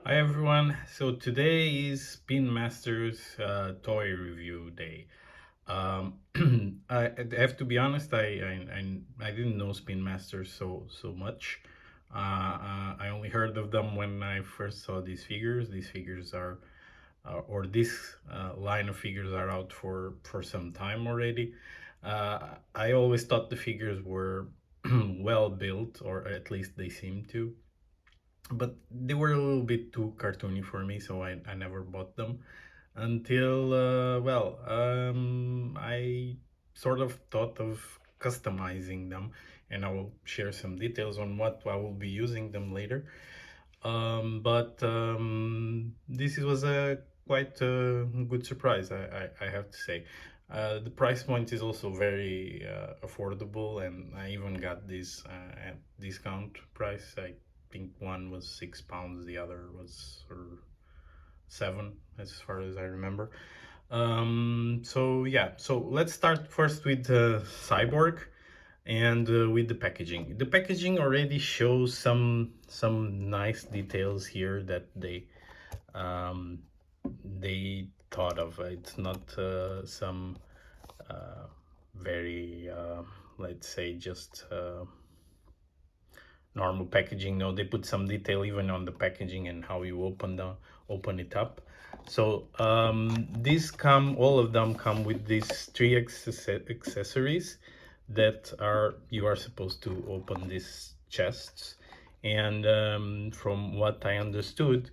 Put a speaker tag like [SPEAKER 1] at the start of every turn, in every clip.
[SPEAKER 1] Hi everyone. So today is Spin Masters toy review day. I have to be honest. I didn't know Spin Masters so much. I only heard of them when I first saw these figures. These figures are, or this line of figures are out for some time already. I always thought the figures were well built, or at least they seemed to, but they were a little bit too cartoony for me, so I never bought them until I sort of thought of customizing them, and I will share some details on what I will be using them later. But this was a quite good surprise, I have to say. The price point is also very affordable, and I even got this at discount price. I think one was £6, the other was seven, as far as I remember. So yeah, so let's start first with Cyborg and with the packaging. The packaging already shows some nice details here that um, they thought of. It's not some uh, very let's say just normal packaging. No, they put some detail even on the packaging and how you open it up. So these come, all of them come with these three accessories that are, you are supposed to open these chests. And from what I understood,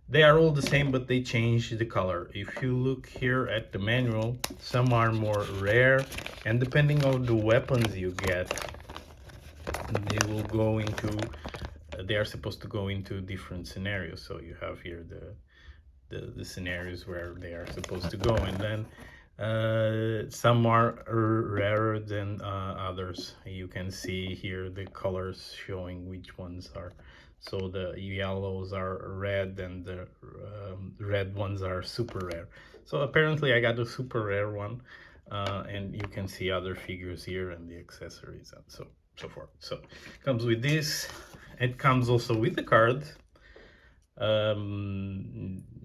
[SPEAKER 1] they are all the same, but they change the color. If you look here at the manual, some are more rare, and depending on the weapons you get, they will go into they are supposed to go into different scenarios. So you have here the scenarios where they are supposed to go, and then some are rarer than others. You can see here the colors showing which ones are. So the yellows are red, and the red ones are super rare. So apparently I got a super rare one, and you can see other figures here and the accessories and so forth. So it comes with this. It comes also with the card.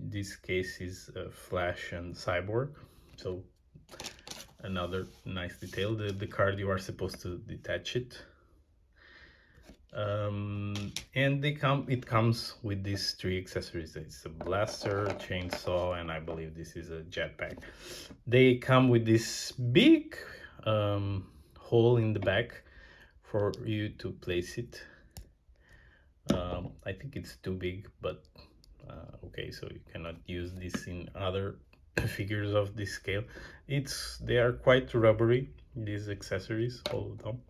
[SPEAKER 1] This case is Flash and Cyborg. So another nice detail. The card, you are supposed to detach it. And it comes with these three accessories. It's a blaster, chainsaw, and I believe this is a jetpack. They come with this big hole in the back for you to place it. I think it's too big, but okay, so you cannot use this in other figures of this scale. They are quite rubbery, these accessories, all of them.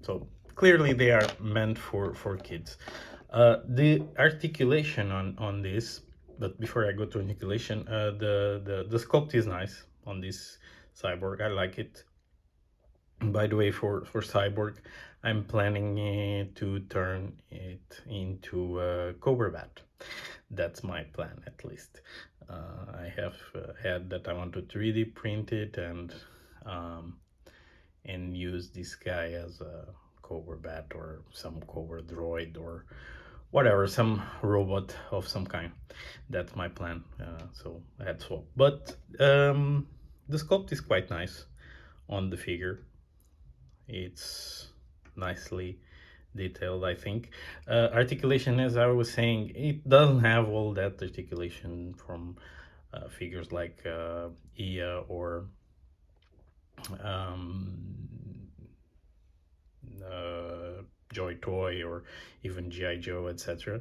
[SPEAKER 1] So clearly they are meant for kids. The articulation on this, but before I go to articulation, the sculpt is nice on this Cyborg. I like it. By the way, for Cyborg, I'm planning to turn it into a Cobra Bat. That's my plan, at least. I have had that I want to 3D print it and use this guy as a Cobra Bat or some Cobra droid or whatever, some robot of some kind. That's my plan. So that's all. But the sculpt is quite nice on the figure. It's nicely detailed, I think. Articulation, as I was saying, it doesn't have all that articulation from figures like Ia or um, Joy Toy or even G.I. Joe, etc.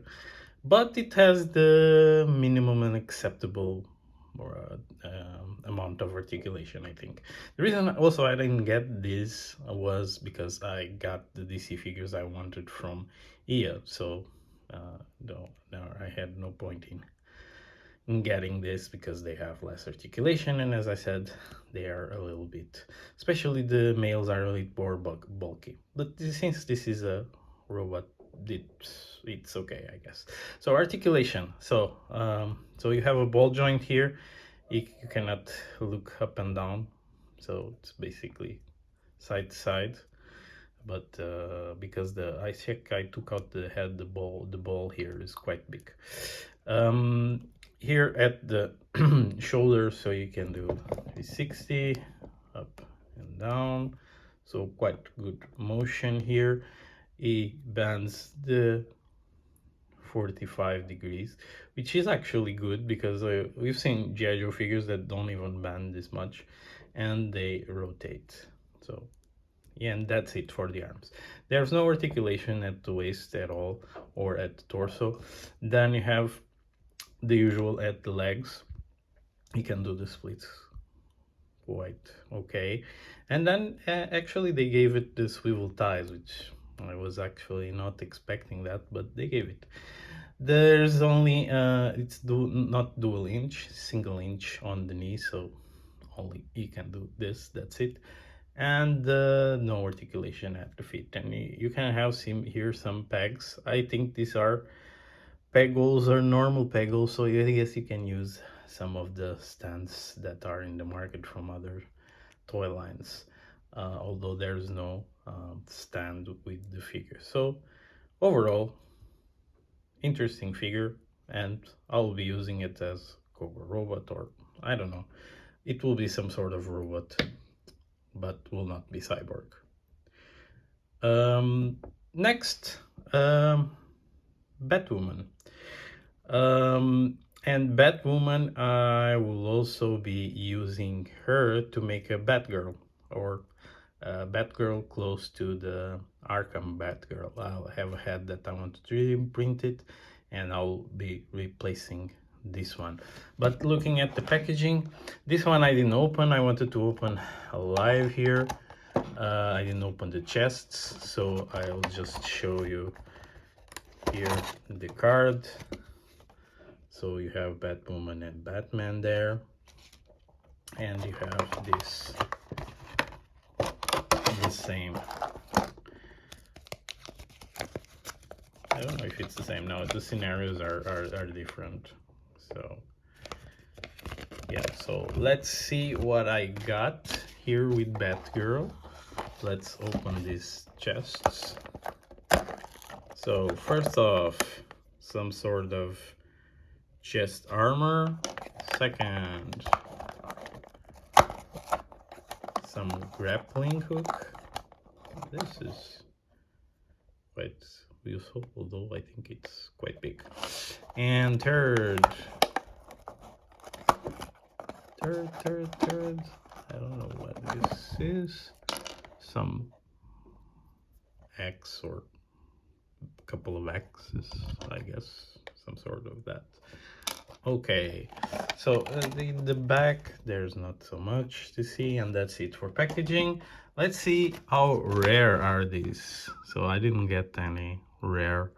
[SPEAKER 1] But it has the minimum and acceptable or amount of articulation, I think. The reason also I didn't get this was because I got the DC figures I wanted from EA, so no, I had no point in getting this because they have less articulation, and as I said, they are a little bit, especially the males are a little more bulky. But since this is a robot, it's okay, I guess. So articulation. So you have a ball joint here. You cannot look up and down, so it's basically side to side. but because I check, I took out the head, the ball here is quite big. Here at the shoulder, so you can do 360 up and down, so quite good motion here. He bends the 45 degrees, which is actually good because we've seen G.I. Joe figures that don't even bend this much and they rotate. So yeah, and that's it for the arms. There's no articulation at the waist at all or at the torso. Then you have the usual at the legs. You can do the splits quite okay. And then actually they gave it the swivel ties, which I was actually not expecting that, but they gave it. There's only it's not dual inch, single inch on the knee, so only you can do this, that's it. And no articulation at the feet. And you can have here some pegs. I think these are peg holes or normal peg holes, so I guess you can use some of the stands that are in the market from other toy lines, although there's no stand with the figure. So overall, interesting figure, and I'll be using it as Cobra robot, or I don't know, it will be some sort of robot, but will not be Cyborg. Next, Batwoman. And Batwoman, I will also be using her to make a Batgirl, or Batgirl close to the Arkham Batgirl. I'll have a head that I want to 3D print it, and I'll be replacing this one. But looking at the packaging, this one I didn't open. I wanted to open live here. I didn't open the chests, so I'll just show you here the card. So you have Batwoman and Batman there, and you have this the same. I don't know if it's the same. No, the scenarios are different. So yeah, so let's see what I got here with Batgirl. Let's open these chests. So first off, some sort of chest armor. Second, some grappling hook. This is quite useful, although I think it's quite big. And third, I don't know what this is. Some X or a couple of X's, I guess, some sort of that. Okay, so the back, there's not so much to see, and that's it for packaging. Let's see how rare are these. So I didn't get any rare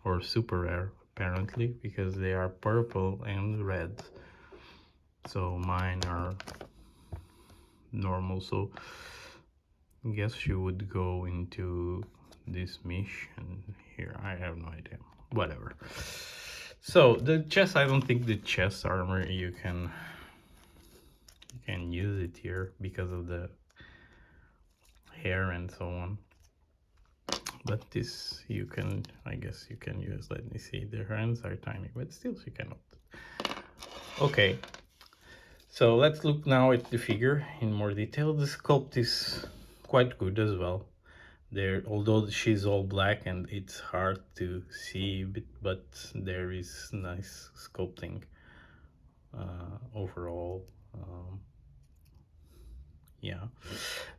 [SPEAKER 1] or super rare, apparently, because they are purple and red. So mine are normal, so I guess you would go into this mission here. I have no idea. Whatever. So the chest, I don't think the chest armor you can use it here because of the hair and so on. But this you can, I guess you can use. Let me see, the hands are tiny, but still you cannot. Okay, so let's look now at the figure in more detail. The sculpt is quite good as well. There, although she's all black and it's hard to see, but there is nice sculpting overall. Yeah.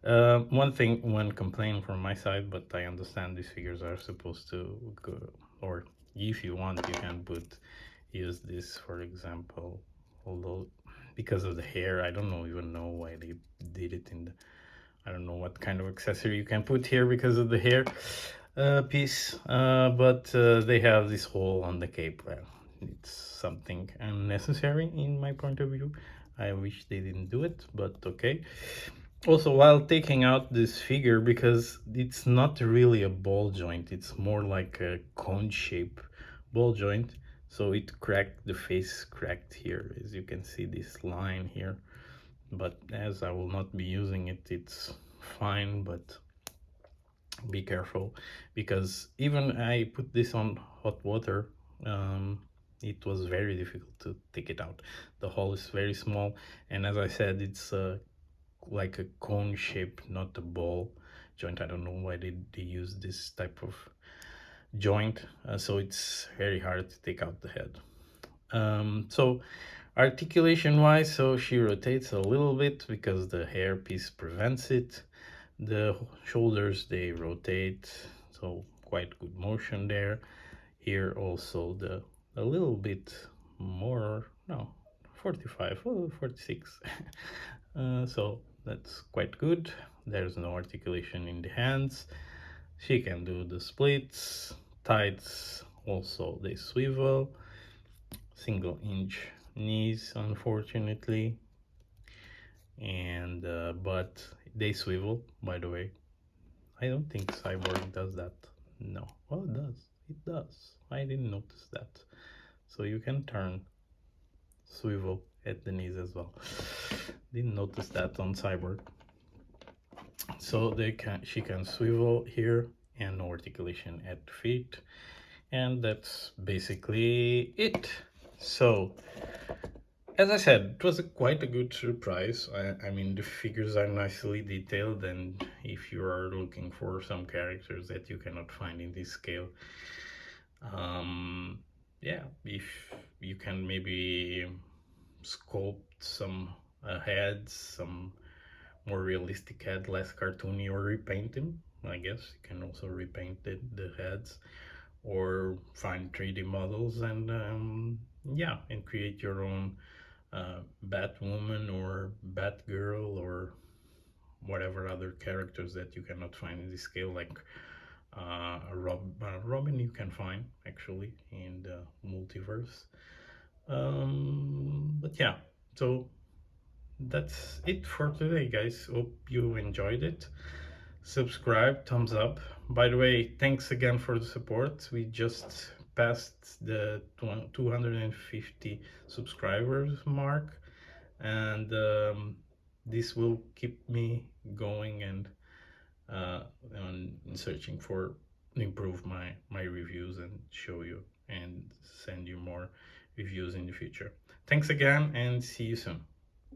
[SPEAKER 1] One complaint from my side, but I understand these figures are supposed to go, or if you want, you can use this, for example, although because of the hair, I don't even know why they did it in the, I don't know what kind of accessory you can put here because of the hair piece, but they have this hole on the cape. Well, it's something unnecessary in my point of view. I wish they didn't do it, but okay. Also, while taking out this figure, because it's not really a ball joint, it's more like a cone shape ball joint, so it cracked, the face cracked here, as you can see this line here. But as I will not be using it, it's fine. But Be careful, because even I put this on hot water, um, it was very difficult to take it out. The hole is very small, and as I said, it's like a cone shape, not a ball joint. I don't know why they use this type of joint, so it's very hard to take out the head. So articulation wise, so she rotates a little bit because the hair piece prevents it. The shoulders, they rotate, so quite good motion there. Here also the a little bit more, no, 45, oh, 46. So that's quite good. There's no articulation in the hands. She can do the splits, tights, also they swivel, single inch knees, unfortunately, and but they swivel, by the way. I don't think Cyborg does that. No. Well, it does. It does. I didn't notice that. So you can turn, swivel at the knees as well. Didn't notice that on Cyborg. So she can swivel here, and no articulation at feet. And that's basically it. So as I said, it was quite a good surprise. I mean, the figures are nicely detailed, and if you are looking for some characters that you cannot find in this scale, yeah, if you can maybe sculpt some heads, some more realistic head, less cartoony, or repaint them. I guess you can also repaint the heads, or find 3D models, and yeah, and create your own Batwoman or Batgirl or whatever other characters that you cannot find in this scale, like Robin you can find actually in the multiverse. But yeah, so that's it for today, guys. Hope you enjoyed it. Subscribe, thumbs up. By the way, thanks again for the support. We just passed the 250 subscribers mark, and this will keep me going and on searching for improve my reviews and show you and send you more reviews in the future. Thanks again, and see you soon.